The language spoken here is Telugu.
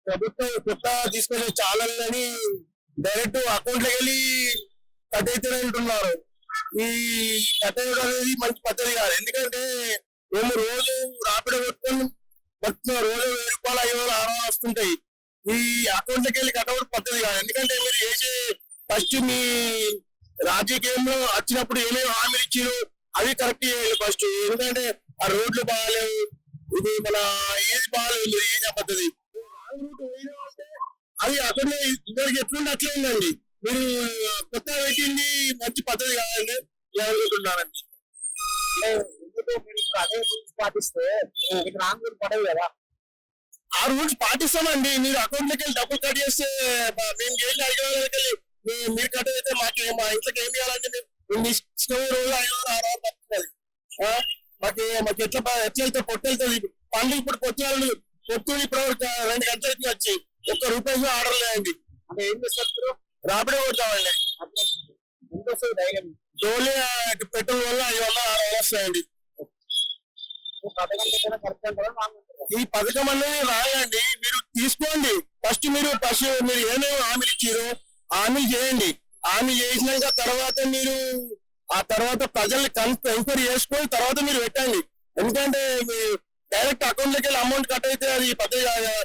ప్రభుత్వం కొత్త తీసుకొచ్చే ఛానళ్ళని డైరెక్ట్ అకౌంట్ లోకి వెళ్ళి కట్ అయితే ఉంటున్నారు. ఈ కట్ అనేది మంచి పద్ధతి కాదు. ఎందుకంటే మేము రోజు రాపిడ కొట్టుకొని రోజు 1000 రూపాయలు 500 600 వస్తుంటాయి. ఈ అకౌంట్ లోకి వెళ్ళి కట్టవడం పద్ధతి కాదు. ఎందుకంటే మీరు చేసే ఫస్ట్ మీ రాజకీయంలో వచ్చినప్పుడు ఏమేమి హామీలు ఇచ్చారు అవి కరెక్ట్ చేయాలి ఫస్ట్. ఎందుకంటే ఆ రోడ్లు బాగాలేవు, ఇది మన ఏది బాగాలేదు, ఏం పద్ధతి అది అక్కడ ఇద్దరికి ఎట్లుండి అట్లే ఉందండి. మీరు కొత్త పెట్టింది మంచి పద్ధతి కాదండి అనుకుంటున్నానండి. అదే రూల్స్ పాటిస్తే మీకు రాంగ్ రూల్ పడవు కదా. ఆ రూల్స్ పాటిస్తామండి. మీరు అకౌంట్ లోకి వెళ్ళి డబ్బులు కట్ చేస్తే మేము చేసిన అడిగిన మీరు కట్ అయితే మా ఇంట్లోకి ఏం చేయాలంటే మేము ఇష్టం రోజు 500 600 తప్పుతుంది. మాకు ఎట్లా పొట్టు వెళ్తుంది. పండుగ ఇప్పుడు పొత్తులు ఇప్పుడు 2 గంటలకి వచ్చి ₹1 ఆర్డర్ లేదండి. అంటే ఏం చేస్తారు? రాపిడే కొడతామండి. ఎంత వస్తుంది ధైర్యం? డోలీ పెట్రోల్ వల్ల 500 600 వస్తాయండి. పథకం కరెక్ట్ అంటారా రాంగ్ అంటారా? ఈ పథకం అనేది రాయండి. మీరు తీసుకోండి. ఫస్ట్ మీరు ఏమేమి హామీలు ఇచ్చారో హామీలు చేయండి. హామీ చేసినాక తర్వాత మీరు ఆ తర్వాత ప్రజల్ని ఎంక్వైరీ చేసుకొని తర్వాత మీరు పెట్టండి. ఎందుకంటే డైరెక్ట్ అకౌంట్ లోకి వెళ్ళి అమౌంట్ కట్ అయితే అది పద్ధతి కాదు.